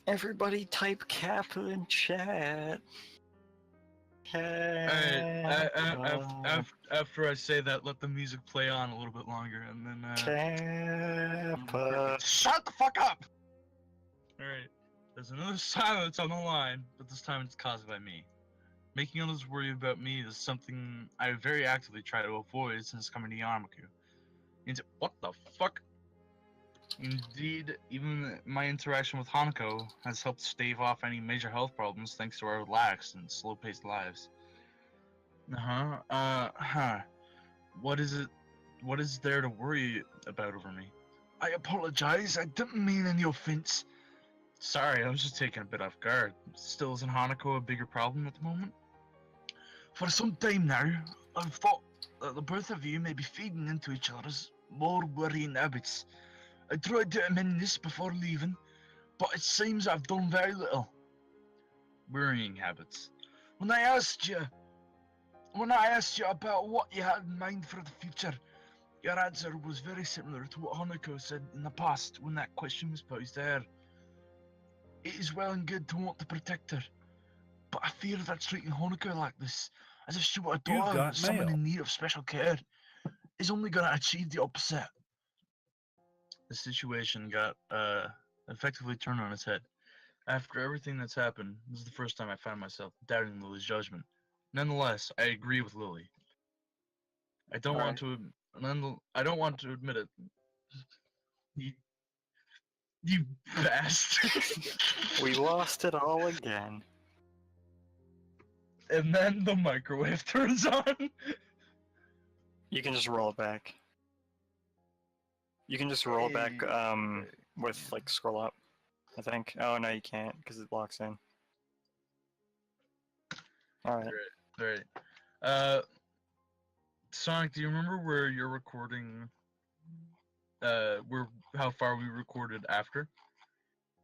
Everybody type Kappa in chat. Alright, Kappa. after I say that, let the music play on a little bit longer, and then, Kappa. Shut the fuck up! Alright, there's another silence on the line, but this time it's caused by me. Making others worry about me is something I very actively try to avoid since coming to Yarmaku. What the fuck? Indeed, even my interaction with Hanako has helped stave off any major health problems thanks to our relaxed and slow-paced lives. What is it? What is there to worry about over me? I apologize, I didn't mean any offense. Sorry, I was just taken a bit off guard. Still, isn't Hanako a bigger problem at the moment? For some time now, I've thought that the both of you may be feeding into each other's more worrying habits. I tried to amend this before leaving, but it seems I've done very little. Worrying habits. When I asked you about what you had in mind for the future, your answer was very similar to what Hanako said in the past when that question was posed to her. It is well and good to want to protect her, but I fear that treating Hanako like this, as if she were a daughter, someone in need of special care, is only going to achieve the opposite. The situation got effectively turned on its head. After everything that's happened, this is the first time I found myself doubting Lily's judgment. Nonetheless, I agree with Lily. I don't want to admit it. You bastard. We lost it all again. And then the microwave turns on. You can just roll back. You can just roll back with like scroll up, I think. Oh no, you can't because it locks in. Alright. Alright. Sonic, do you remember where you're recording how far we recorded after?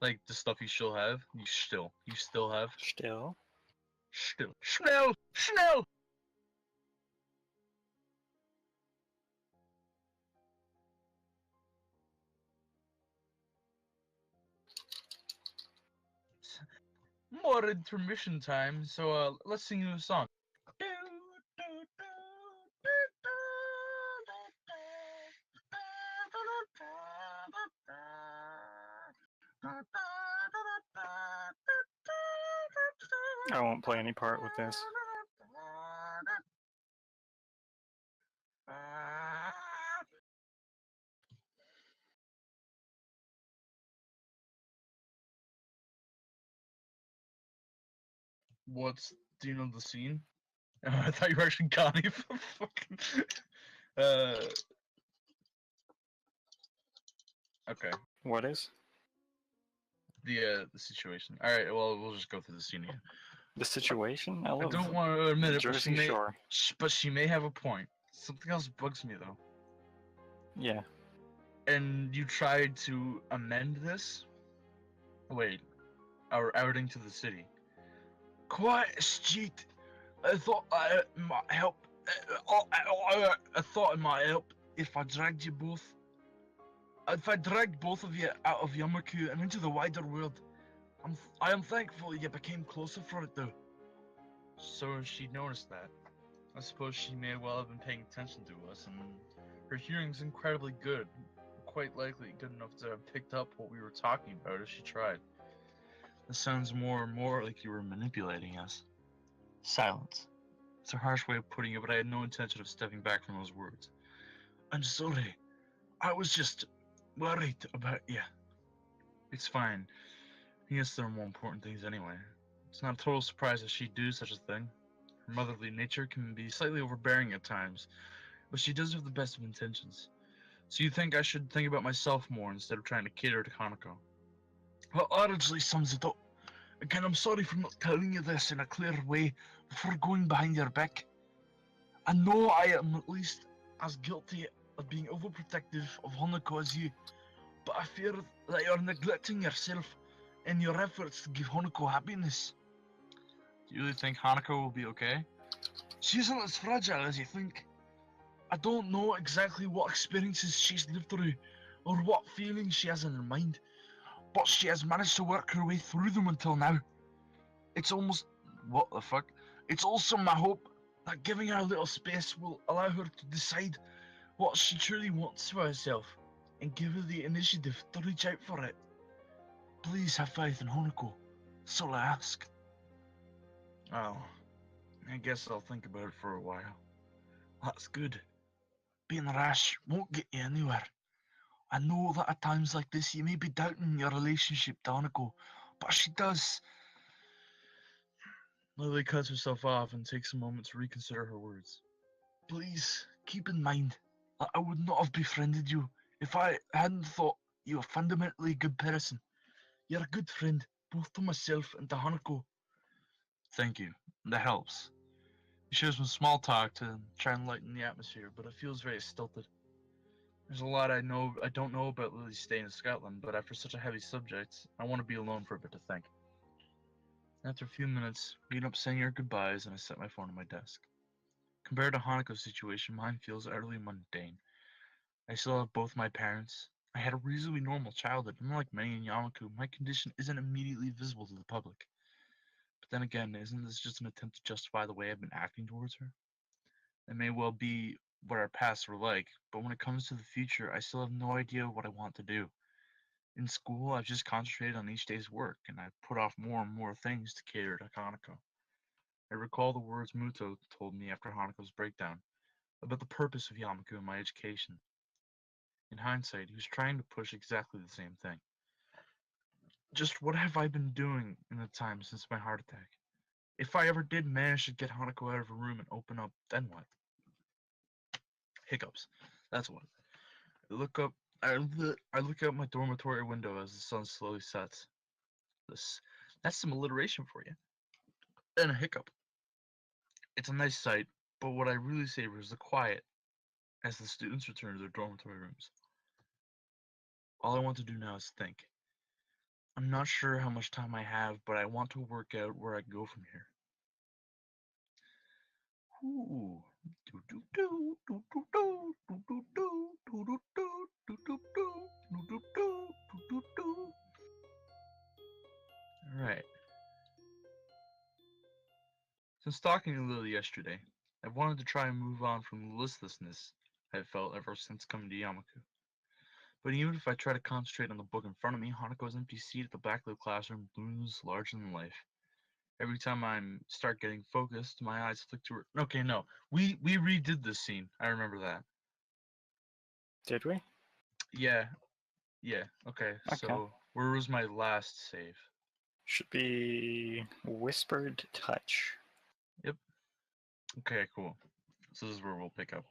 Like the stuff you still have? You still have? Still? Schnell! More intermission time, so let's sing you a song. I won't play any part with this. Do you know the scene? I thought you were actually Connie. Fucking. Okay. What is? The situation. All right. Well, we'll just go through the scene again. The situation? I don't want to admit it, Jersey Shore. But she may have a point. Something else bugs me though. Yeah. And you tried to amend this? Wait, our outing to the city. Quite astute. I thought it might help. I thought it might help if I dragged you both. If I dragged both of you out of Yarmaku and into the wider world. I am thankful you became closer for it though. So she noticed that. I suppose she may well have been paying attention to us, and her hearing's incredibly good. Quite likely good enough to have picked up what we were talking about if she tried. This sounds more and more like you were manipulating us. Silence. It's a harsh way of putting it, but I had no intention of stepping back from those words. I'm sorry. I was just worried about you. It's fine. I guess there are more important things anyway. It's not a total surprise that she'd do such a thing. Her motherly nature can be slightly overbearing at times, but she does have the best of intentions. So you think I should think about myself more instead of trying to cater to Hanako? Well, largely sums it up. Again, I'm sorry for not telling you this in a clear way before going behind your back. I know I am at least as guilty of being overprotective of Hanako as you, but I fear that you're neglecting yourself in your efforts to give Hanako happiness. Do you really think Hanako will be okay? She isn't as fragile as you think. I don't know exactly what experiences she's lived through or what feelings she has in her mind, but she has managed to work her way through them until now. It's almost... What the fuck? It's also my hope that giving her a little space will allow her to decide what she truly wants for herself and give her the initiative to reach out for it. Please have faith in Honoko. That's all I ask. Oh, I guess I'll think about it for a while. That's good. Being rash won't get you anywhere. I know that at times like this you may be doubting your relationship to Honoko, but she does. Lily cuts herself off and takes a moment to reconsider her words. Please keep in mind that I would not have befriended you if I hadn't thought you a fundamentally good person. You're a good friend, both to myself and to Hanako. Thank you. That helps. You share some small talk to try and lighten the atmosphere, but it feels very stilted. There's a lot I don't know about Lily's stay in Scotland, but after such a heavy subject, I want to be alone for a bit to think. After a few minutes, we end up saying our goodbyes and I set my phone on my desk. Compared to Hanako's situation, mine feels utterly mundane. I still have both my parents. I had a reasonably normal childhood, and unlike many in Yamaku, my condition isn't immediately visible to the public. But then again, isn't this just an attempt to justify the way I've been acting towards her? It may well be what our pasts were like, but when it comes to the future, I still have no idea what I want to do. In school, I've just concentrated on each day's work, and I've put off more and more things to cater to Hanako. I recall the words Muto told me after Hanako's breakdown, about the purpose of Yamaku and my education. In hindsight, he was trying to push exactly the same thing. Just what have I been doing in the time since my heart attack? If I ever did manage to get Hanako out of her room and open up, then what? Hiccups. That's what. I look up. I look out my dormitory window as the sun slowly sets. That's some alliteration for you. Then a hiccup. It's a nice sight, but what I really savor is the quiet as the students return to their dormitory rooms. All I want to do now is think. I'm not sure how much time I have, but I want to work out where I go from here. Ooh. Alright. Since talking to Lily yesterday, I've wanted to try and move on from the listlessness I've felt ever since coming to Yamaku. But even if I try to concentrate on the book in front of me, Hanako's empty seat at the back of the classroom looms larger than life. Every time I start getting focused, my eyes flick to her. Okay, no, we redid this scene. I remember that. Did we? Yeah. Okay. So where was my last save? Should be Whispered Touch. Yep. Okay, cool. So this is where we'll pick up.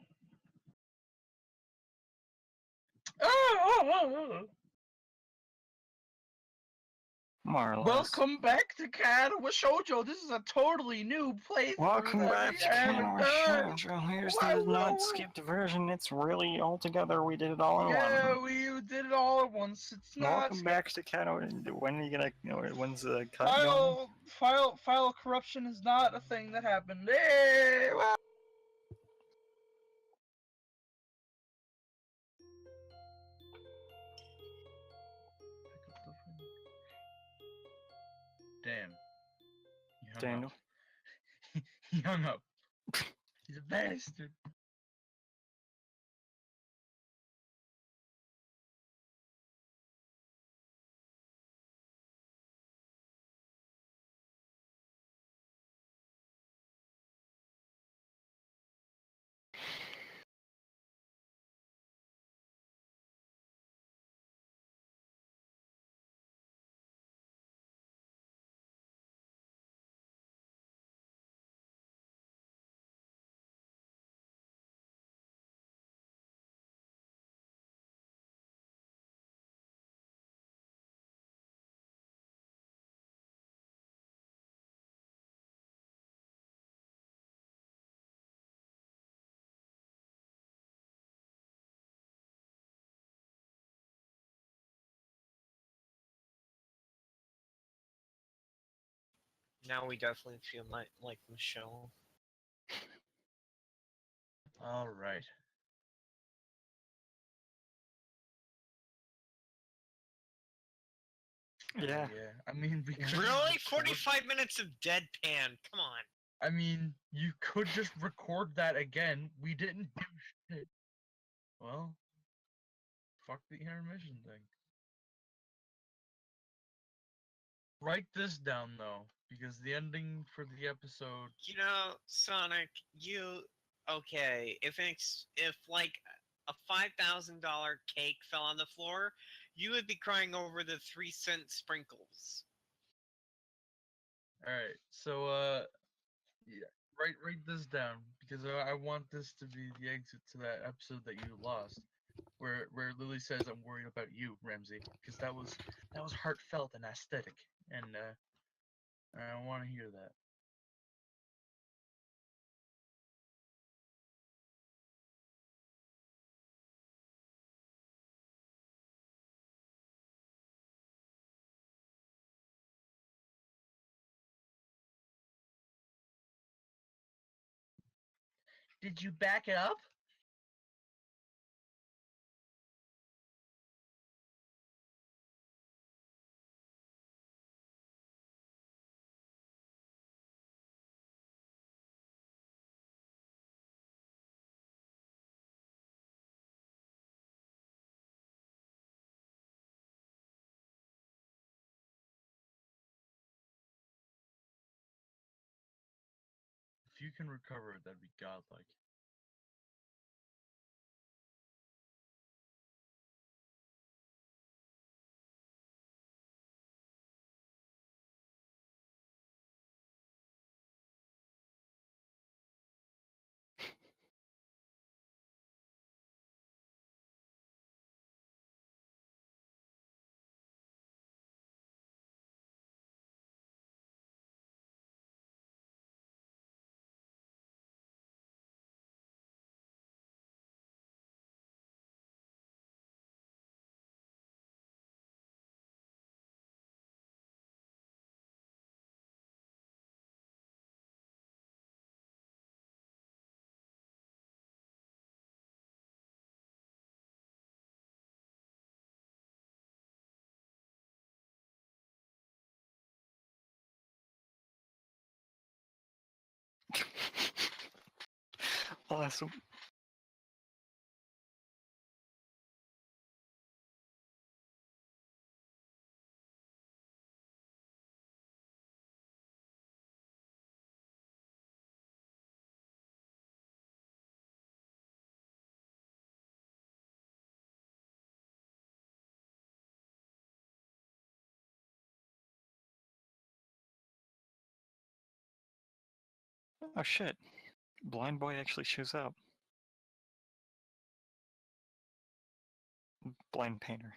More or less. Welcome back to Kanawa Shoujo. This is a totally new playthrough. Welcome back to Kanawa Shoujo. Here's the Whoa. not skipped version. It's really all together. We did it all in Yeah, one. we did it all at once. It's not. Welcome back to Kanawa. When are you gonna? When's the cut going? File corruption is not a thing that happened. Hey, well. Damn. Daniel. He hung up. He's a bastard. Now we definitely feel like Michelle. All right. Yeah. Yeah. I mean, we could Really? just record- 45 minutes of deadpan. Come on. I mean, you could just record that again. We didn't do shit. Well, fuck the intermission thing. Write this down though, because the ending for the episode. You know, Sonic, okay? If like a $5,000 cake fell on the floor, you would be crying over the 3-cent sprinkles. All right, so yeah, write this down because I want this to be the exit to that episode that you lost, where Lily says, "I'm worried about you, Ramsey," because that was heartfelt and aesthetic, and I want to hear that. Did you back it up? If you can recover it, that'd be godlike. Awesome. Oh shit. Blind boy actually shows up. Blind painter.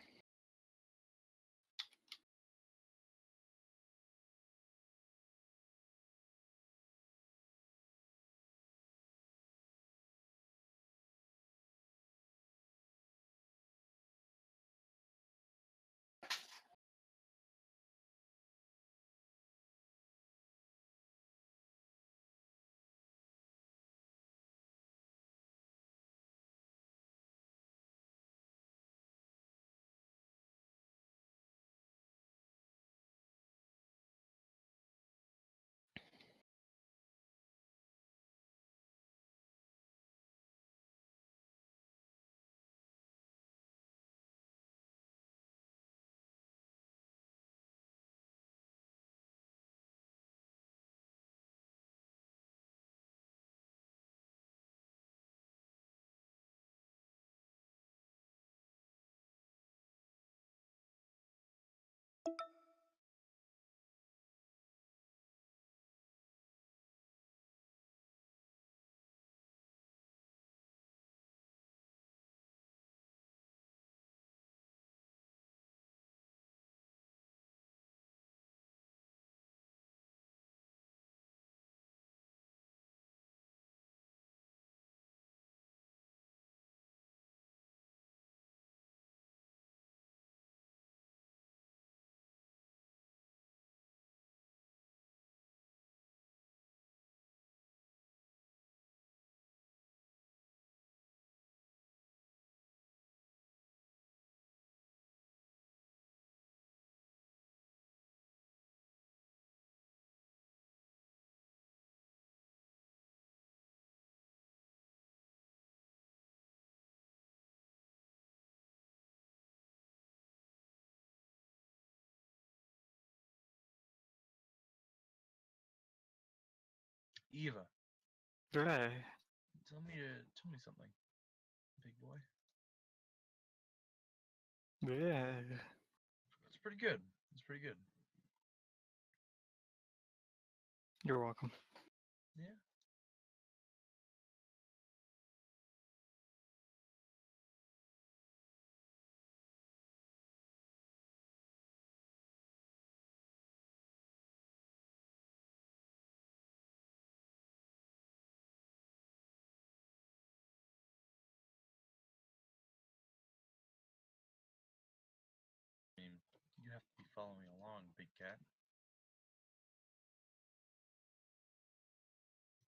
Eva, Right. tell me something, big boy. Yeah. It's pretty good. It's pretty good. You're welcome. Yeah. I mean, you have to be following along, big cat.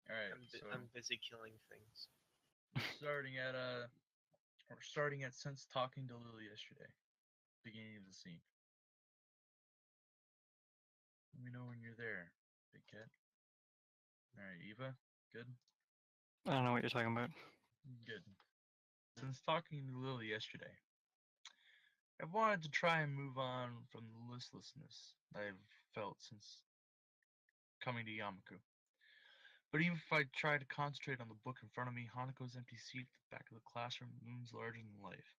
Alright, so I'm busy killing things. we're starting at since talking to Lily yesterday. Beginning of the scene. Let me know when you're there, big cat. Alright, Eva, good? I don't know what you're talking about. Good. Since talking to Lily yesterday, I've wanted to try and move on from the listlessness I've felt since coming to Yamaku. But even if I try to concentrate on the book in front of me, Hanako's empty seat at the back of the classroom looms larger than life.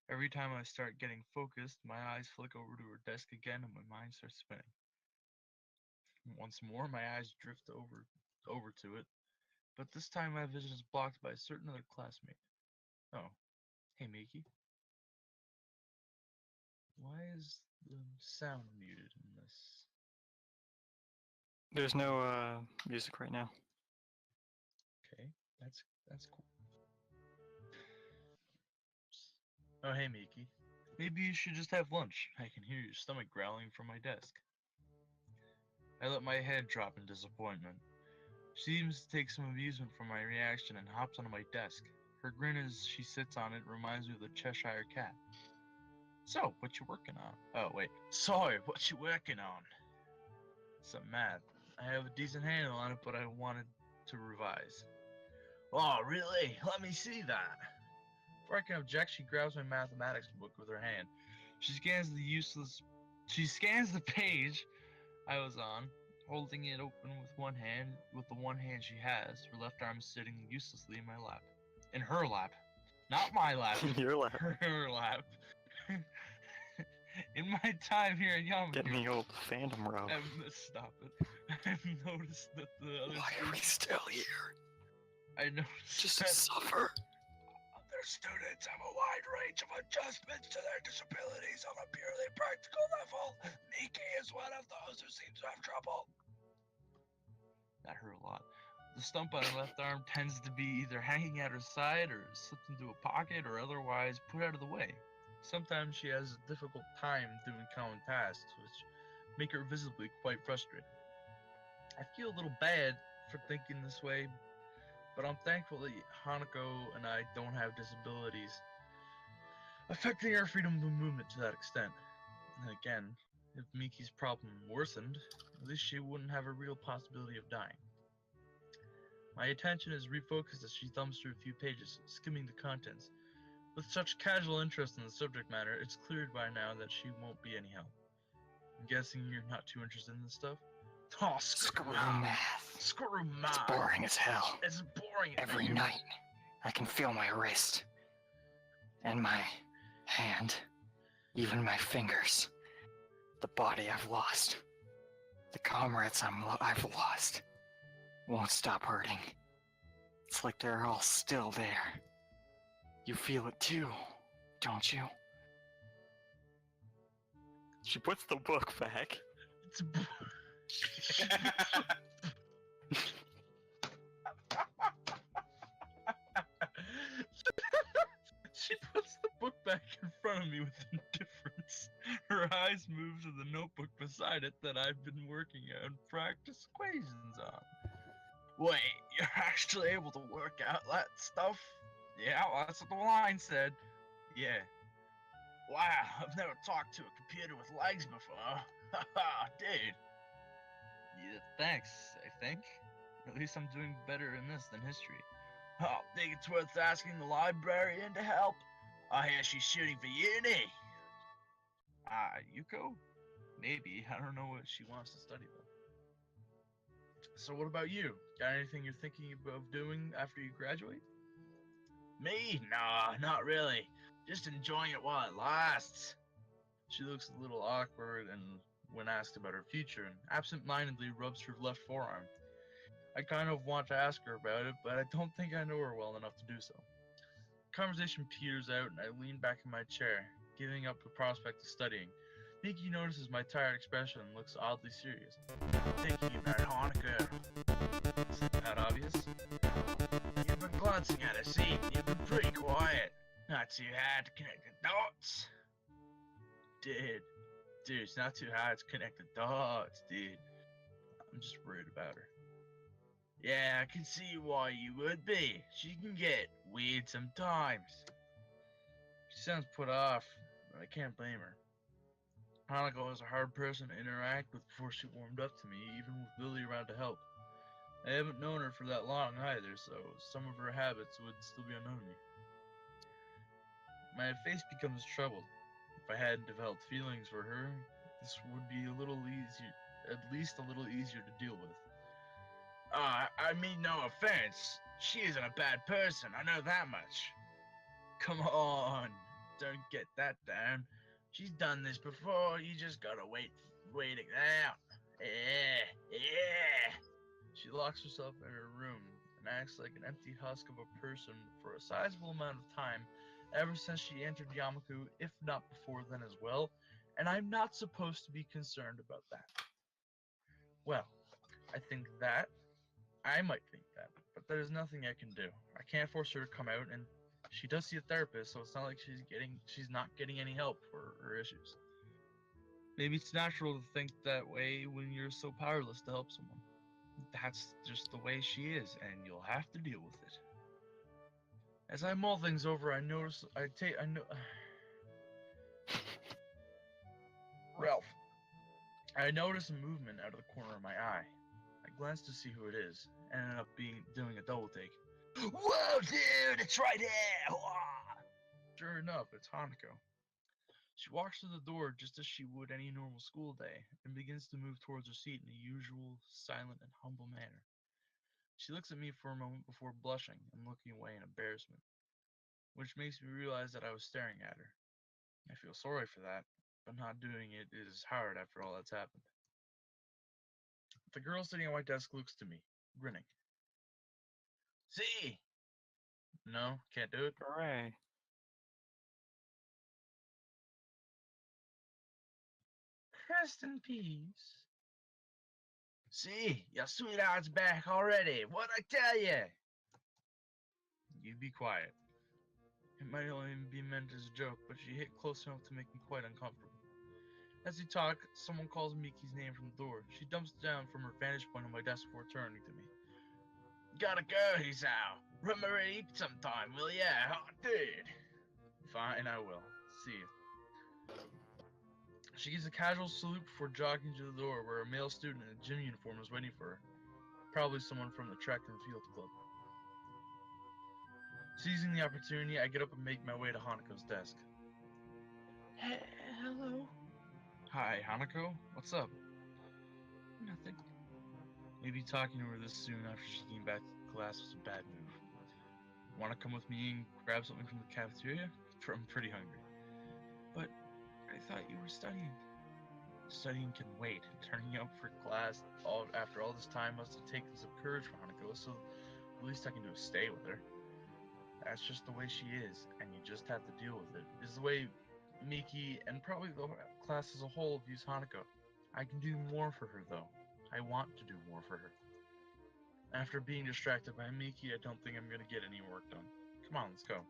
Every time I start getting focused, my eyes flick over to her desk again and my mind starts spinning. Once more, my eyes drift over to it, but this time my vision is blocked by a certain other classmate. Oh, hey Miki. Why is the sound muted in this? There's no music right now. Okay, that's cool. Oh, hey Miki. Maybe you should just have lunch. I can hear your stomach growling from my desk. I let my head drop in disappointment. She seems to take some amusement from my reaction and hops onto my desk. Her grin as she sits on it reminds me of the Cheshire Cat. So, what you working on? Oh, wait. Sorry, what you working on? Some math. I have a decent handle on it, but I wanted to revise. Oh, really? Let me see that. Before I can object, she grabs my mathematics book with her hand. She scans the page I was on, holding it open with the one hand she has. Her left arm sitting uselessly in my lap. In her lap. Not my lap. Your lap. Her lap. In my time here at Yamaku, Getting the old phantom rub. stop it. I've noticed that the other Why are we still here? I noticed Just to that suffer. other students have a wide range of adjustments to their disabilities on a purely practical level. Miki is one of those who seems to have trouble. That hurt a lot. The stump on her left arm tends to be either hanging at her side or slipped into a pocket or otherwise put out of the way. Sometimes she has a difficult time doing common tasks, which make her visibly quite frustrated. I feel a little bad for thinking this way, but I'm thankful that Hanako and I don't have disabilities affecting our freedom of movement to that extent. And again, if Miki's problem worsened, at least she wouldn't have a real possibility of dying. My attention is refocused as she thumbs through a few pages, skimming the contents. With such casual interest in the subject matter, it's clear by now that she won't be any help. I'm guessing you're not too interested in this stuff? Oh, screw math. Screw It's math. boring as hell. It's boring. Every night, I can feel my wrist. And my hand. Even my fingers. The body I've lost. The comrades I've lost. Won't stop hurting. It's like they're all still there. You feel it too, don't you? She puts the book back. It's She puts the book back in front of me with indifference. Her eyes move to the notebook beside it that I've been working on practice equations on. Wait, you're actually able to work out that stuff? Yeah, well, that's what the line said. Yeah. Wow, I've never talked to a computer with legs before. Haha, dude. Yeah, thanks, I think. At least I'm doing better in this than history. Oh, think it's worth asking the librarian to help? I hear she's shooting for uni. Yuko? Maybe. I don't know what she wants to study though. So what about you? Got anything you're thinking of doing after you graduate? Me? Nah, not really. Just enjoying it while it lasts. She looks a little awkward and when asked about her future and absent-mindedly rubs her left forearm. I kind of want to ask her about it, but I don't think I know her well enough to do so. Conversation peters out and I lean back in my chair, giving up the prospect of studying. Miki notices my tired expression and looks oddly serious. Thinking about Hanukkah. Isn't that obvious? You've been glancing at her seat. You've been pretty quiet. Not too hard to connect the dots. Dude, it's not too hard to connect the dots, dude. I'm just worried about her. Yeah, I can see why you would be. She can get weird sometimes. She sounds put off, but I can't blame her. Hanako was a hard person to interact with before she warmed up to me, even with Lily around to help. I haven't known her for that long either, so some of her habits would still be unknown to me. My face becomes troubled. If I hadn't developed feelings for her, this would be a little easier, at least a little easier to deal with. I mean no offense. She isn't a bad person, I know that much. Come on, don't get that down. She's done this before, you just gotta wait it out. Yeah. She locks herself in her room and acts like an empty husk of a person for a sizable amount of time ever since she entered Yamaku, if not before then as well, and I'm not supposed to be concerned about that. Well, I might think that, but there's nothing I can do. I can't force her to come out, and she does see a therapist, so it's not like she's not getting any help for her issues. Maybe it's natural to think that way when you're so powerless to help someone. That's just the way she is, and you'll have to deal with it. As I mull things over, I know. Ralph. I notice a movement out of the corner of my eye. I glance to see who it is, and ended up doing a double take. Whoa, dude, it's right here! Sure enough, it's Hanako. She walks through the door just as she would any normal school day, and begins to move towards her seat in the usual silent and humble manner. She looks at me for a moment before blushing and looking away in embarrassment, which makes me realize that I was staring at her. I feel sorry for that, but not doing it is hard after all that's happened. The girl sitting at my desk looks to me, grinning. See? No, can't do it. Hooray. Rest in peace. See, your sweetheart's back already. What'd I tell you? You be quiet. It might only be meant as a joke, but she hit close enough to make me quite uncomfortable. As we talk, someone calls Miki's name from the door. She dumps down from her vantage point on my desk before turning to me. Gotta go, Hisao. Remember to eat sometime, will ya? Oh, dude. Fine, I will. See you. She gives a casual salute before jogging to the door where a male student in a gym uniform is waiting for her. Probably someone from the track and field club. Seizing the opportunity, I get up and make my way to Hanako's desk. Hello. Hi, Hanako. What's up? Nothing. Maybe talking to her this soon after she came back to class was a bad move. Want to come with me and grab something from the cafeteria? I'm pretty hungry. But I thought you were studying. Studying can wait. Turning up for class after all this time must have taken some courage for Hanako, so the least I can do is stay with her. That's just the way she is, and you just have to deal with it. It's the way Miki, and probably the class as a whole, views Hanako. I can do more for her, though. I want to do more for her. After being distracted by Miki, I don't think I'm going to get any work done. Come on, let's go.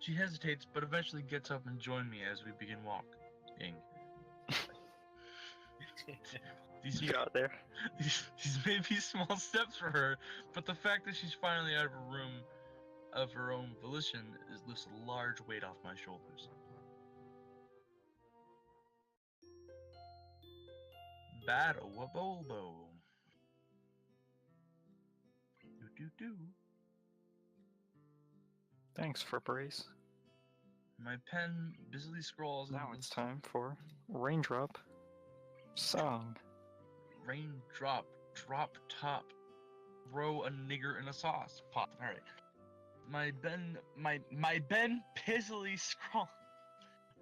She hesitates, but eventually gets up and joins me as we begin walking. You got there. These may be small steps for her, but the fact that she's finally out of her room of her own volition lifts a large weight off my shoulders. Battle a Bobo. Do. Thanks, Furbrace. My pen busily scrawls. Now it's time for Raindrop Song. Raindrop drop top, throw a nigger in a sauce pot. All right. My pen busily scrawl.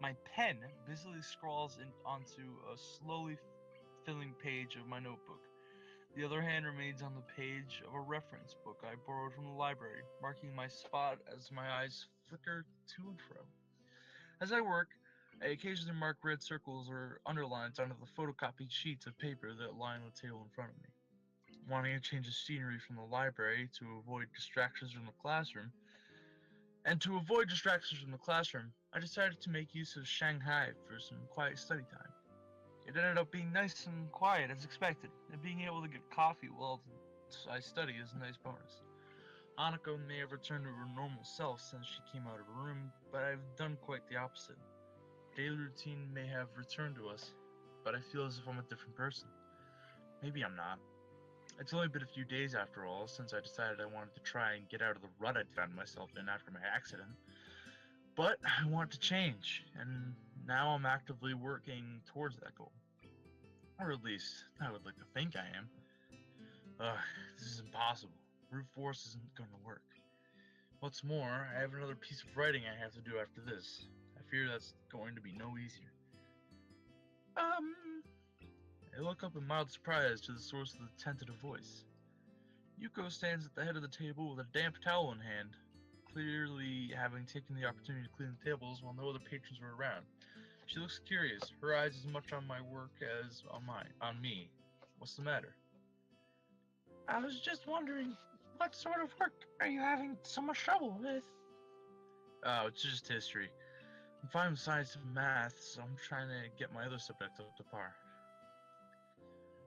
My pen busily scrawls onto a slowly filling page of my notebook. The other hand remains on the page of a reference book I borrowed from the library, marking my spot as my eyes flicker to and fro. As I work, I occasionally mark red circles or underlines onto the photocopied sheets of paper that lie on the table in front of me. Wanting to change the scenery from the library to avoid distractions from the classroom, I decided to make use of Shanghai for some quiet study time. It ended up being nice and quiet as expected, and being able to get coffee while I study is a nice bonus. Anako may have returned to her normal self since she came out of her room, but I've done quite the opposite. Daily routine may have returned to us, but I feel as if I'm a different person. Maybe I'm not. It's only been a few days after all since I decided I wanted to try and get out of the rut I'd found myself in after my accident. But I want to change, and now I'm actively working towards that goal. Or at least, I would like to think I am. This is impossible. Brute force isn't going to work. What's more, I have another piece of writing I have to do after this. I fear that's going to be no easier. I look up in mild surprise to the source of the tentative voice. Yuko stands at the head of the table with a damp towel in hand, clearly having taken the opportunity to clean the tables while no other patrons were around. She looks curious, her eyes as much on my work as on me. What's the matter? I was just wondering, what sort of work are you having so much trouble with? Oh, it's just history. I'm fine with science and math, so I'm trying to get my other subjects up to par.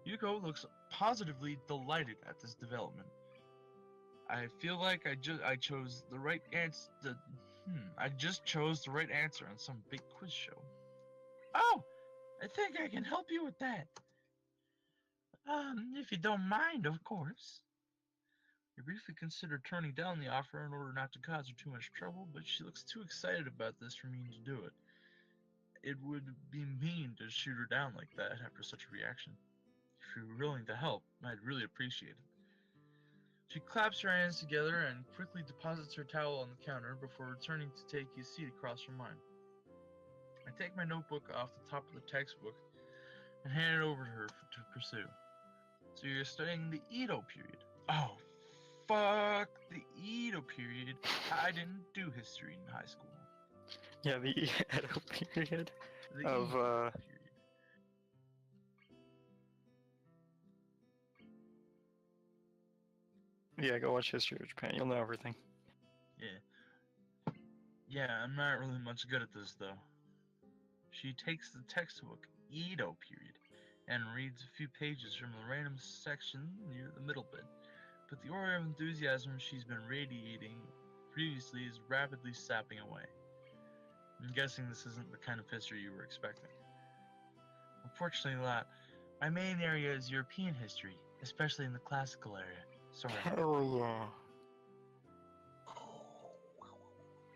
Yuko looks positively delighted at this development. I feel like I chose the right answer. I just chose the right answer on some big quiz show. Oh, I think I can help you with that. If you don't mind, of course. I briefly considered turning down the offer in order not to cause her too much trouble, but she looks too excited about this for me to do it. It would be mean to shoot her down like that after such a reaction. If you were willing to help, I'd really appreciate it. She claps her hands together and quickly deposits her towel on the counter before returning to take his seat across from mine. I take my notebook off the top of the textbook and hand it over to her to pursue. So you're studying the Edo period? Oh, fuck the Edo period. I didn't do history in high school. Yeah, the Edo period The of Edo period. Yeah, go watch History of Japan. You'll know everything. Yeah, I'm not really much good at this though. She takes the textbook, Edo period, and reads a few pages from the random section near the middle bit. But the aura of enthusiasm she's been radiating previously is rapidly sapping away. I'm guessing this isn't the kind of history you were expecting. Unfortunately not. My main area is European history, especially in the classical area. Sorry. Oh yeah.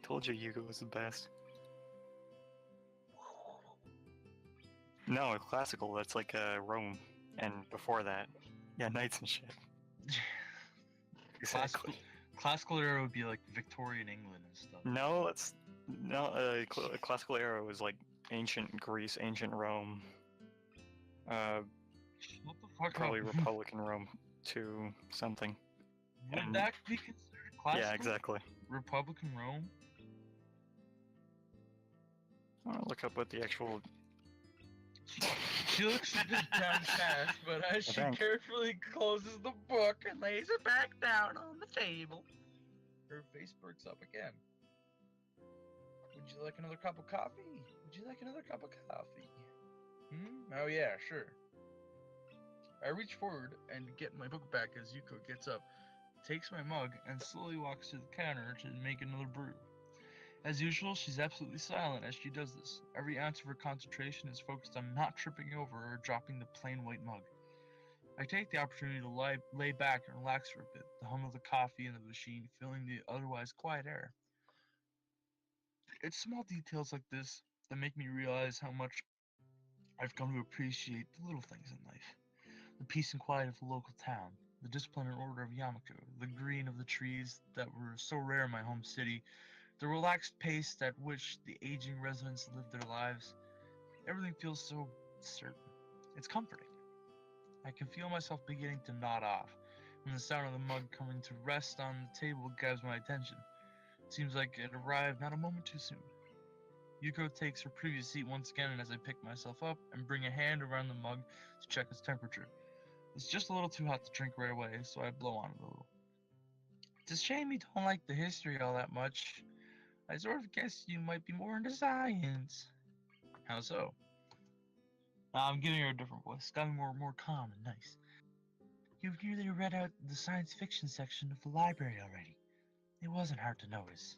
Told you Yugo was the best. No, classical, that's like Rome. And before that, yeah, knights and shit. Exactly. Classical era would be like Victorian England and stuff. No, classical era was like ancient Greece, ancient Rome. Shut the fuck Probably up. Republican Rome too, something. Would and- that be considered classical? Yeah, exactly. Republican Rome? I'll look up what the actual. She looks a bit downcast, but as she think. carefully closes the book and lays it back down on the table, her face perks up again. Would you like another cup of coffee? Would you like another cup of coffee? Oh yeah, sure. I reach forward and get my book back as Yuko gets up, takes my mug, and slowly walks to the counter to make another brew. As usual, she's absolutely silent as she does this. Every ounce of her concentration is focused on not tripping over or dropping the plain white mug. I take the opportunity to lay back and relax for a bit, the hum of the coffee in the machine filling the otherwise quiet air. It's small details like this that make me realize how much I've come to appreciate the little things in life. The peace and quiet of the local town, the discipline and order of Yamako, the green of the trees that were so rare in my home city, the relaxed pace at which the aging residents live their lives, everything feels so certain. It's comforting. I can feel myself beginning to nod off when the sound of the mug coming to rest on the table grabs my attention. Seems like it arrived not a moment too soon. Yuko takes her previous seat once again, and as I pick myself up and bring a hand around the mug to check its temperature. It's just a little too hot to drink right away, so I blow on it a little. It's a shame you don't like the history all that much. I sort of guessed you might be more into science. How so? I'm giving her a different voice. Got me more calm and nice. You've nearly read out the science fiction section of the library already. It wasn't hard to notice.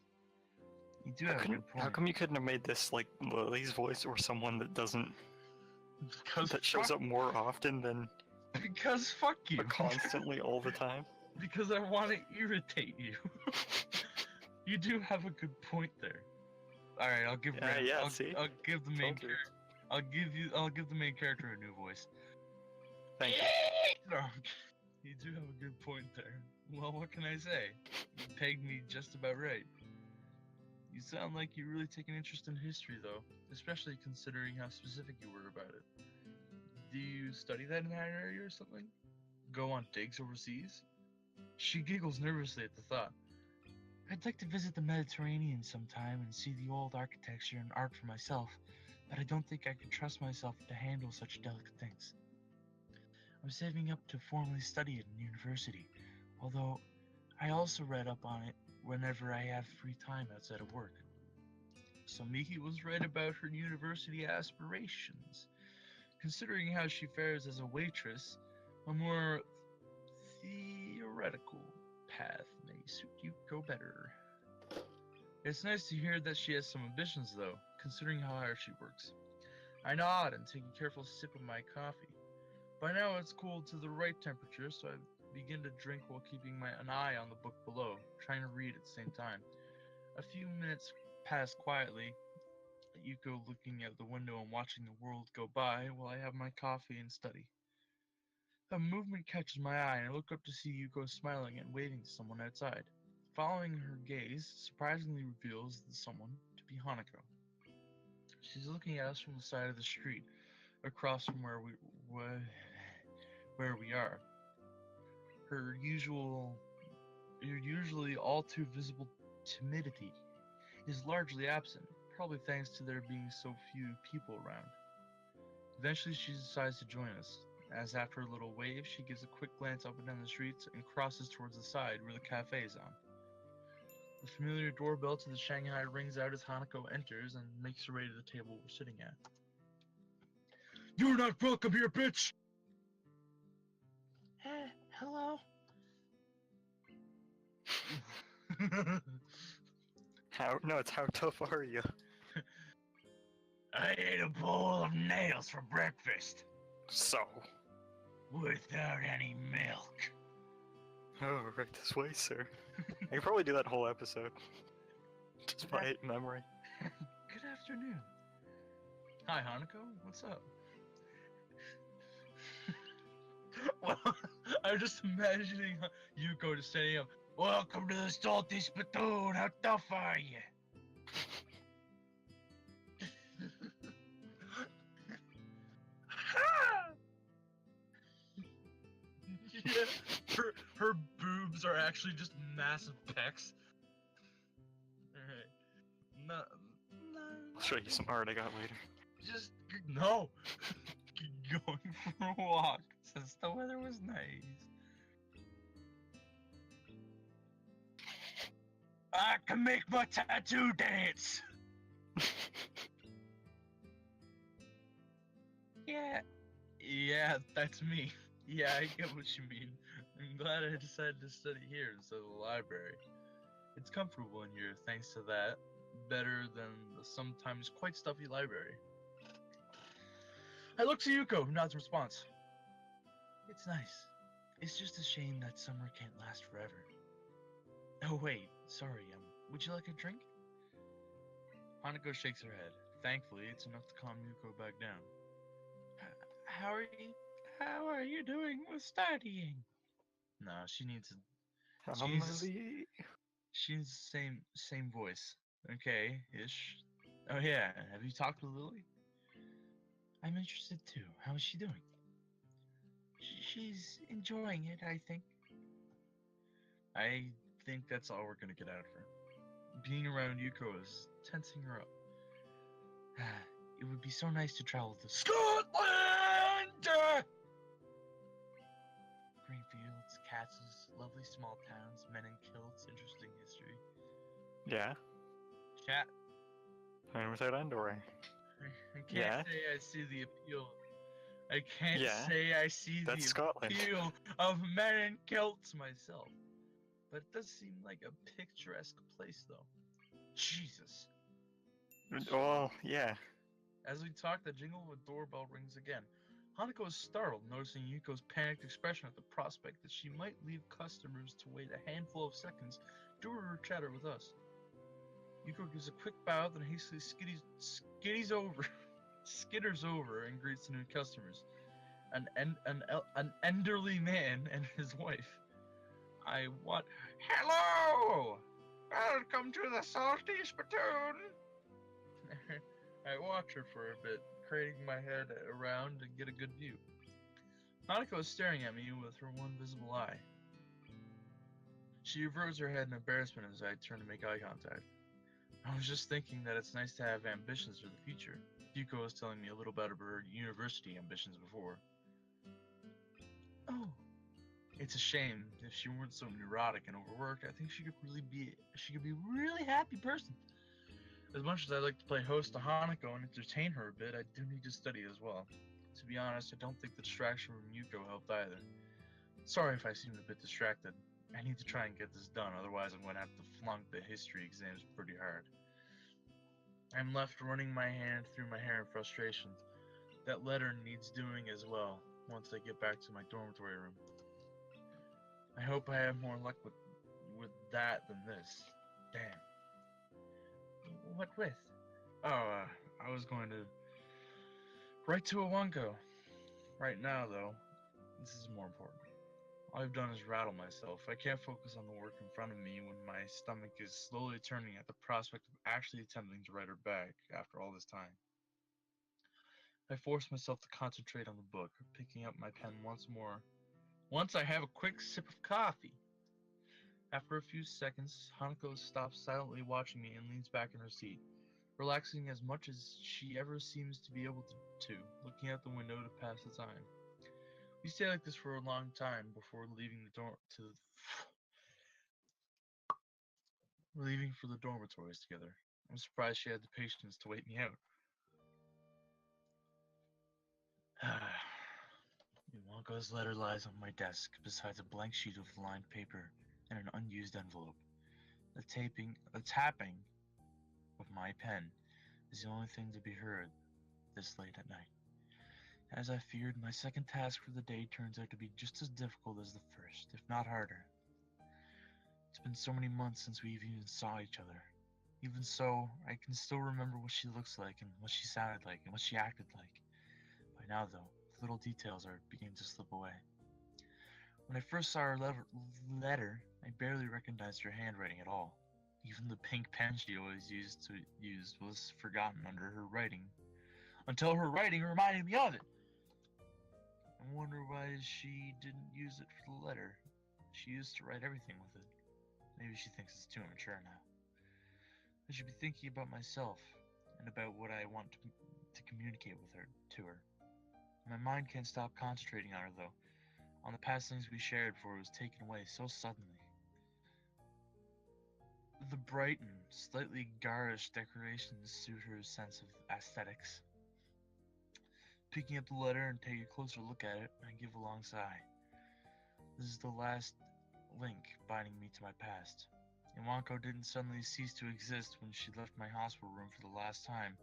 You do have a good How point. come you couldn't have made this like Lily's voice or someone that doesn't that shows up more often than Because fuck you. constantly all the time? Because I want to irritate you. You do have a good point there. All right, I'll give. See? I'll give the main Told you. character. I'll give the main character a new voice. Thank you. No, you do have a good point there. Well, what can I say? You pegged me just about right. You sound like you really take an interest in history, though, especially considering how specific you were about it. Do you study that in that area or something? Go on digs overseas? She giggles nervously at the thought. I'd like to visit the Mediterranean sometime and see the old architecture and art for myself, but I don't think I could trust myself to handle such delicate things. I'm saving up to formally study it in university, although I also read up on it whenever I have free time outside of work. So Miki was right about her university aspirations. Considering how she fares as a waitress, a more theoretical path may suit Yuko better. It's nice to hear that she has some ambitions, though, considering how hard she works. I nod and take a careful sip of my coffee. By now it's cooled to the right temperature, so I begin to drink while keeping an eye on the book below, trying to read at the same time. A few minutes pass quietly, Yuko looking out the window and watching the world go by while I have my coffee and study. A movement catches my eye, and I look up to see Yuko smiling and waving to someone outside. Following her gaze surprisingly reveals the someone to be Hanako. She's looking at us from the side of the street, across from where we are. Her usually all too visible timidity is largely absent, probably thanks to there being so few people around. Eventually she decides to join us, as after a little wave she gives a quick glance up and down the streets and crosses towards the side where the cafe is on. The familiar doorbell to the Shanghai rings out as Hanako enters and makes her way to the table we're sitting at. You're not welcome here, bitch! Hello? It's how tough are you? I ate a bowl of nails for breakfast, So. without any milk. Oh, right this way, sir. I could probably do that whole episode. Just by memory. Good afternoon. Hi, Hanako. What's up? Well, I'm just imagining Yuko just standing up. Welcome to the Salty Spittoon. How tough are you? Yeah, her boobs are actually just massive pecs. Alright. No, I'll show you some art I got later. just no. Going for a walk since the weather was nice. I can make my tattoo dance. Yeah, that's me. Yeah, I get what you mean. I'm glad I decided to study here instead of the library. It's comfortable in here thanks to that. Better than the sometimes quite stuffy library. I look to Yuko, who nods in response. It's nice. It's just a shame that summer can't last forever. Oh wait, sorry, would you like a drink? Hanako shakes her head. Thankfully, it's enough to calm Yuko back down. How are you? how are you doing with studying? No, she needs Jesus. She needs the same voice. Okay, ish. Oh yeah, have you talked with Lily? I'm interested too. How is she doing? She's enjoying it, I think. I think that's all we're gonna get out of her. Being around Yuko is tensing her up. It would be so nice to travel to Scotland! Green fields, castles, lovely small towns, men in kilts, interesting history. Yeah. Chat. And without Andor. I can't Yeah. say I see the appeal. I can't Yeah, say I see that's the Scotland. appeal of men in kilts myself. But it does seem like a picturesque place, though. Jesus. Well, yeah. As we talk, the jingle of a doorbell rings again. Hanako is startled, noticing Yuko's panicked expression at the prospect that she might leave customers to wait a handful of seconds during her chatter with us. Yuko gives a quick bow, then hastily skitters over and greets the new customers. An elderly man and his wife. Hello! Welcome to the Salty Spittoon! I watch her for a bit, craning my head around to get a good view. Hanako is staring at me with her one visible eye. She averts her head in embarrassment as I turn to make eye contact. I was just thinking that it's nice to have ambitions for the future. Yuko was telling me a little about her university ambitions before. Oh, it's a shame. If she weren't so neurotic and overworked, I think she could be a really happy person. As much as I like to play host to Hanako and entertain her a bit, I do need to study as well. To be honest, I don't think the distraction from Yuko helped either. Sorry if I seemed a bit distracted. I need to try and get this done, otherwise I'm going to have to flunk the history exams pretty hard. I'm left running my hand through my hair in frustration. That letter needs doing as well, once I get back to my dormitory room. I hope I have more luck with that than this. Damn. What with? Oh, I was going to write to Iwanko. Right now, though, this is more important. All I've done is rattle myself. I can't focus on the work in front of me when my stomach is slowly turning at the prospect of actually attempting to write her back after all this time. I force myself to concentrate on the book, picking up my pen once more. Once I have a quick sip of coffee. After a few seconds, Hanako stops silently watching me and leans back in her seat, relaxing as much as she ever seems to be able to, looking out the window to pass the time. We stay like this for a long time before leaving We're leaving for the dormitories together. I'm surprised she had the patience to wait me out. Iwanko's letter lies on my desk besides a blank sheet of lined paper and an unused envelope. The tapping of my pen is the only thing to be heard this late at night. As I feared, my second task for the day turns out to be just as difficult as the first, if not harder. It's been so many months since we even saw each other. Even so, I can still remember what she looks like and what she sounded like and what she acted like. By now, though, the little details are beginning to slip away. When I first saw her letter, I barely recognized her handwriting at all. Even the pink pen she always used was forgotten under her writing, until her writing reminded me of it. I wonder why she didn't use it for the letter. She used to write everything with it. Maybe she thinks it's too immature now. I should be thinking about myself and about what I want to communicate to her. My mind can't stop concentrating on her, though, on the past things we shared before it was taken away so suddenly. The bright and slightly garish decorations suit her sense of aesthetics. Picking up the letter and taking a closer look at it, I give a long sigh. This is the last link binding me to my past. Iwanko didn't suddenly cease to exist when she left my hospital room for the last time,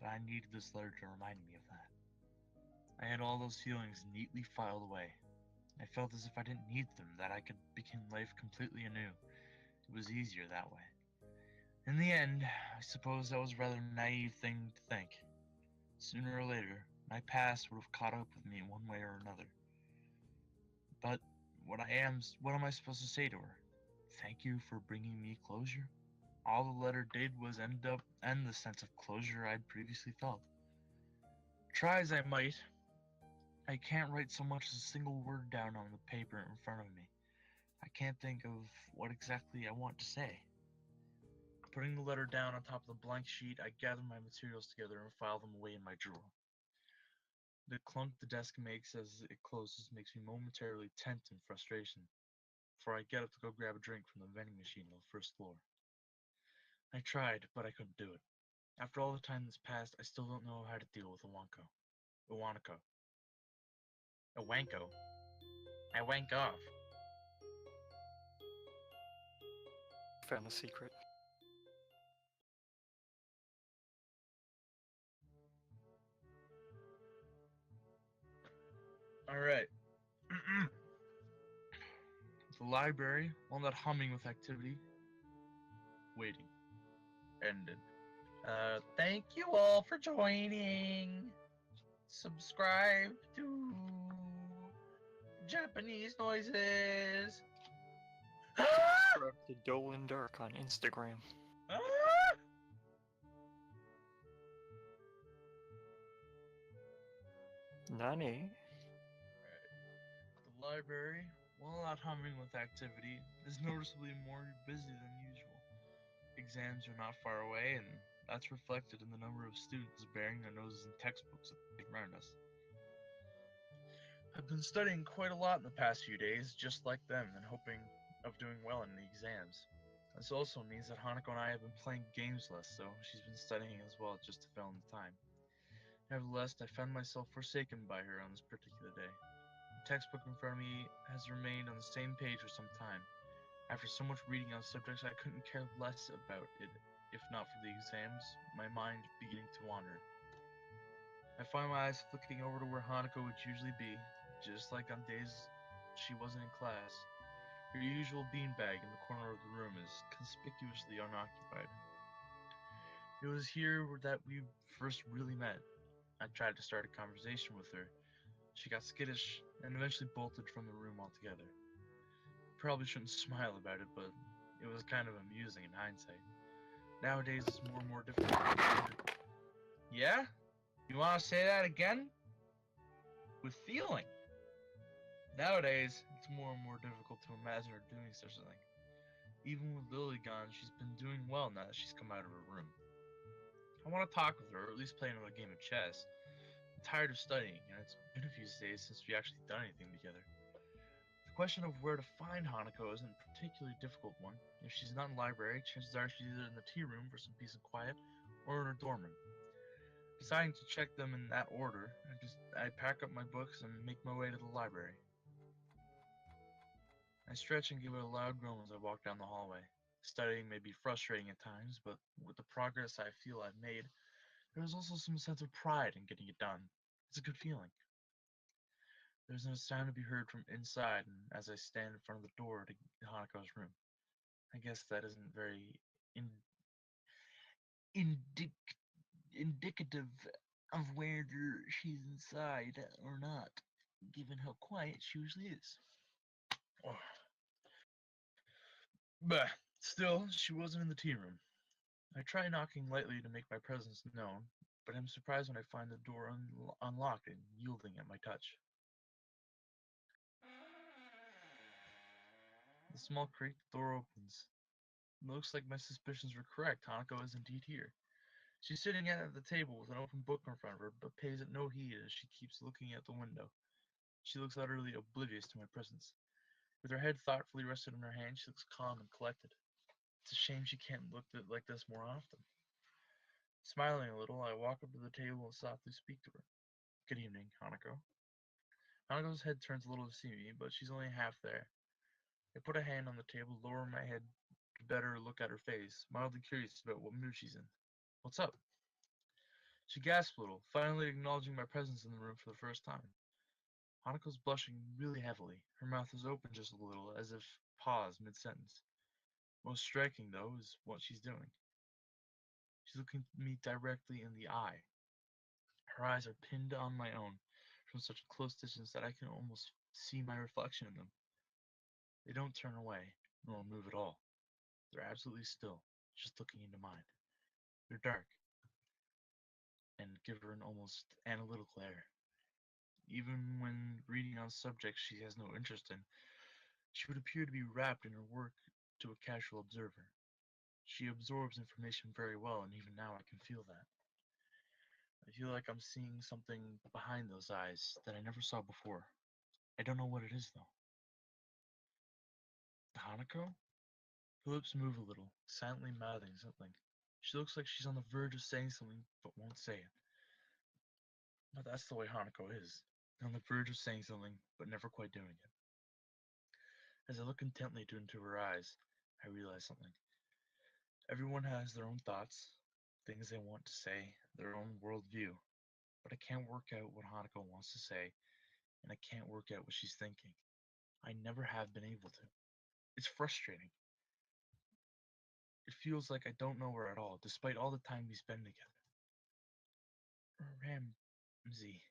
but I needed this letter to remind me of that. I had all those feelings neatly filed away. I felt as if I didn't need them, that I could begin life completely anew. It was easier that way. In the end, I suppose that was a rather naive thing to think. Sooner or later, My past would have caught up with me one way or another. But what am I supposed to say to her? Thank you for bringing me closure? All the letter did was end the sense of closure I'd previously felt. Try as I might, I can't write so much as a single word down on the paper in front of me. I can't think of what exactly I want to say. Putting the letter down on top of the blank sheet, I gather my materials together and file them away in my drawer. The clunk the desk makes as it closes makes me momentarily tense in frustration, before I get up to go grab a drink from the vending machine on the first floor. I tried, but I couldn't do it. After all the time that's passed, I still don't know how to deal with Iwanako. Iwanko? I wank off. Found the secret. Alright. The library, while not humming with activity, waiting. Ended. Thank you all for joining. Subscribe to Japanese noises. Subscribe to Dolan Dark on Instagram. Nani? The library, while not humming with activity, is noticeably more busy than usual. Exams are not far away, and that's reflected in the number of students burying their noses in textbooks around us. I've been studying quite a lot in the past few days, just like them, and hoping of doing well in the exams. This also means that Hanako and I have been playing games less, so she's been studying as well just to fill in the time. Nevertheless, I found myself forsaken by her on this particular day. The textbook in front of me has remained on the same page for some time. After so much reading on subjects I couldn't care less about it, if not for the exams, my mind beginning to wander. I find my eyes flicking over to where Hanako would usually be, just like on days she wasn't in class. Her usual beanbag in the corner of the room is conspicuously unoccupied. It was here that we first really met. I tried to start a conversation with her. She got skittish and eventually bolted from the room altogether. Probably shouldn't smile about it, but it was kind of amusing in hindsight. Nowadays, it's more and more difficult. Yeah? You want to say that again? With feeling. Nowadays, it's more and more difficult to imagine her doing such a thing. Even with Lily gone, she's been doing well now that she's come out of her room. I want to talk with her, or at least play another game of chess. I'm tired of studying, and it's been a few days since we actually done anything together. The question of where to find Hanako isn't a particularly difficult one. If she's not in the library, chances are she's either in the tea room for some peace and quiet, or in her dorm room. Deciding to check them in that order, I pack up my books and make my way to the library. I stretch and give it a loud groan as I walk down the hallway. Studying may be frustrating at times, but with the progress I feel I've made, there is also some sense of pride in getting it done. It's a good feeling. There's no sound to be heard from inside, and as I stand in front of the door to Hanako's room, I guess that isn't very indicative of whether she's inside or not, given how quiet she usually is. Oh. But still, she wasn't in the tea room. I try knocking lightly to make my presence known, but I'm surprised when I find the door unlocked and yielding at my touch. The small creak door opens. It looks like my suspicions were correct. Hanako is indeed here. She's sitting at the table with an open book in front of her, but pays it no heed as she keeps looking at the window. She looks utterly oblivious to my presence. With her head thoughtfully rested on her hand, she looks calm and collected. It's a shame she can't look like this more often. Smiling a little, I walk up to the table and softly speak to her. Good evening, Hanako. Hanako's head turns a little to see me, but she's only half there. I put a hand on the table, lower my head to better look at her face, mildly curious about what mood she's in. What's up? She gasps a little, finally acknowledging my presence in the room for the first time. Hanako's blushing really heavily. Her mouth is open just a little, as if paused mid-sentence. Most striking, though, is what she's doing. She's looking me directly in the eye. Her eyes are pinned on my own from such a close distance that I can almost see my reflection in them. They don't turn away, nor move at all. They're absolutely still, just looking into mine. They're dark, and give her an almost analytical air. Even when reading on subjects she has no interest in, she would appear to be wrapped in her work to a casual observer. She absorbs information very well, and even now I can feel that. I feel like I'm seeing something behind those eyes that I never saw before. I don't know what it is, though. Hanako? Her lips move a little, silently mouthing something. She looks like she's on the verge of saying something, but won't say it. But that's the way Hanako is. On the verge of saying something, but never quite doing it. As I look intently into her eyes, I realize something. Everyone has their own thoughts, things they want to say, their own worldview. But I can't work out what Hanako wants to say, and I can't work out what she's thinking. I never have been able to. It's frustrating. It feels like I don't know her at all, despite all the time we spend together. Ramsey.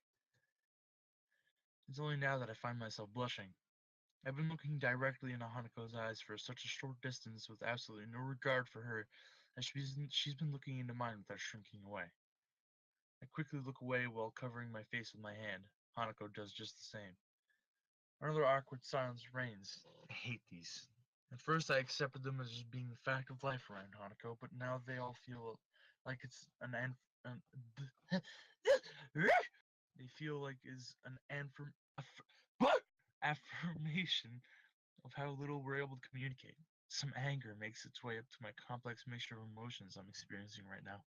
It's only now that I find myself blushing. I've been looking directly into Hanako's eyes for such a short distance with absolutely no regard for her, as she's been looking into mine without shrinking away. I quickly look away while covering my face with my hand. Hanako does just the same. Another awkward silence reigns. I hate these. At first I accepted them as just being the fact of life around Hanako, but now they all feel like it's an they feel like is an affirmation of how little we're able to communicate. Some anger makes its way up to my complex mixture of emotions I'm experiencing right now.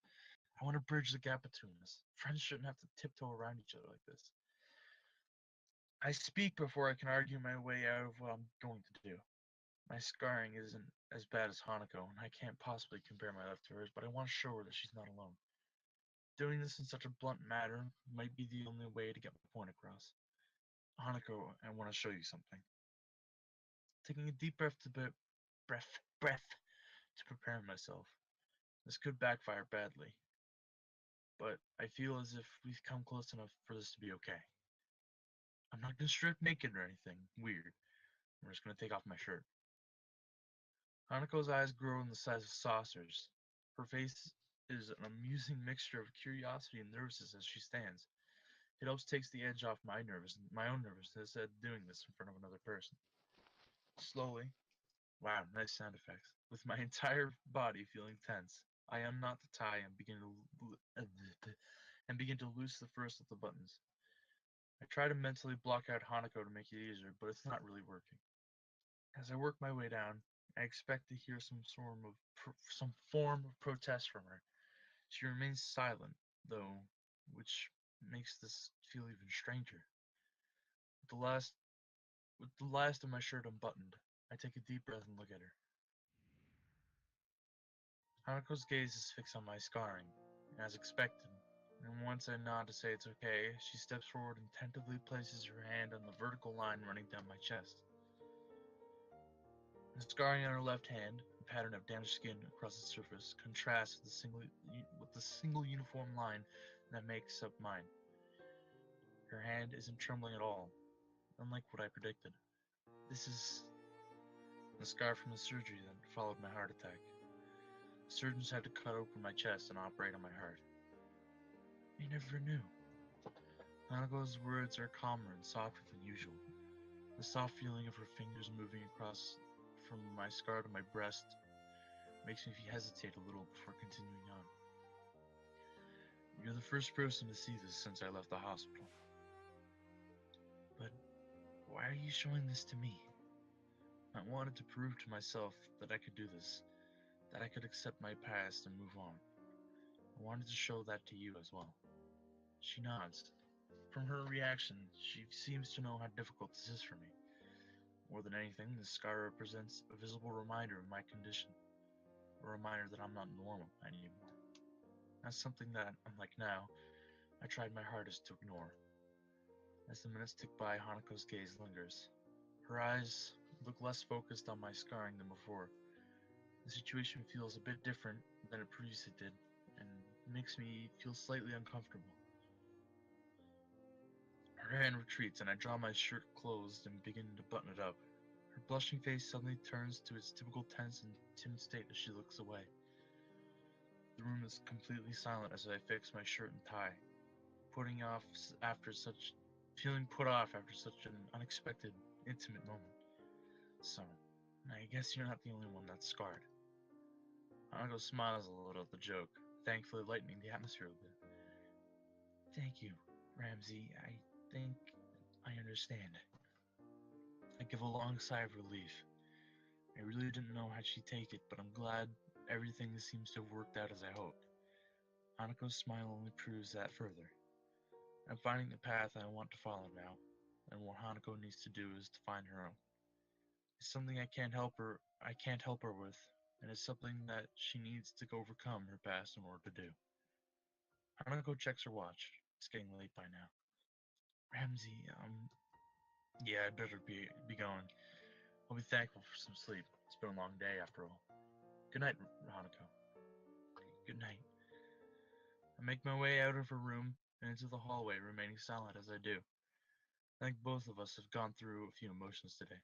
I want to bridge the gap between us. Friends shouldn't have to tiptoe around each other like this. I speak before I can argue my way out of what I'm going to do. My scarring isn't as bad as Hanako, and I can't possibly compare my life to hers, but I want to show her that she's not alone. Doing this in such a blunt manner might be the only way to get my point across. Hanako, I want to show you something. Taking a deep breath to prepare myself. This could backfire badly, but I feel as if we've come close enough for this to be okay. I'm not gonna strip naked or anything weird. I'm just gonna take off my shirt. Hanako's eyes grow in the size of saucers. Her face is an amusing mixture of curiosity and nervousness as she stands. It helps takes the edge off my own nervousness at doing this in front of another person. Slowly, wow, nice sound effects. With my entire body feeling tense, I unknot the tie and begin to loose the first of the buttons. I try to mentally block out Hanako to make it easier, but it's not really working. As I work my way down, I expect to hear some form of protest from her. She remains silent, though, which makes this feel even stranger. With the last of my shirt unbuttoned, I take a deep breath and look at her. Hanako's gaze is fixed on my scarring, as expected, and once I nod to say it's okay, she steps forward and tentatively places her hand on the vertical line running down my chest. The scarring on her left hand, a pattern of damaged skin across its surface, contrasts with the single uniform line that makes up mine. Her hand isn't trembling at all, unlike what I predicted. This is the scar from the surgery that followed my heart attack. The surgeons had to cut open my chest and operate on my heart. I never knew. Hanako's words are calmer and softer than usual. The soft feeling of her fingers moving across from my scar to my breast makes me hesitate a little before continuing on. You're the first person to see this since I left the hospital. But why are you showing this to me? I wanted to prove to myself that I could do this, that I could accept my past and move on. I wanted to show that to you as well. She nods. From her reaction, she seems to know how difficult this is for me. More than anything, this scar represents a visible reminder of my condition, a reminder that I'm not normal anymore. That's something that, unlike now, I tried my hardest to ignore. As the minutes tick by, Hanako's gaze lingers. Her eyes look less focused on my scarring than before. The situation feels a bit different than it previously did, and makes me feel slightly uncomfortable. hand retreats, and I draw my shirt closed and begin to button it up. Her blushing face suddenly turns to its typical tense and timid state as she looks away. The room is completely silent as I fix my shirt and tie, feeling put off after such an unexpected, intimate moment. So, I guess you're not the only one that's scarred. Hanako smiles a little at the joke, thankfully lightening the atmosphere a bit. Thank you, Ramsey. I think I understand. I give a long sigh of relief. I really didn't know how she'd take it, but I'm glad everything seems to have worked out as I hoped. Hanako's smile only proves that further. I'm finding the path I want to follow now, and what Hanako needs to do is to find her own. It's something I can't help her with, and it's something that she needs to overcome her past in order to do. Hanako checks her watch. It's getting late by now. Ramsey, yeah, I'd better be going. I'll be thankful for some sleep. It's been a long day after all. Good night, Hanako. Good night. I make my way out of her room and into the hallway, remaining silent as I do. I think both of us have gone through a few emotions today.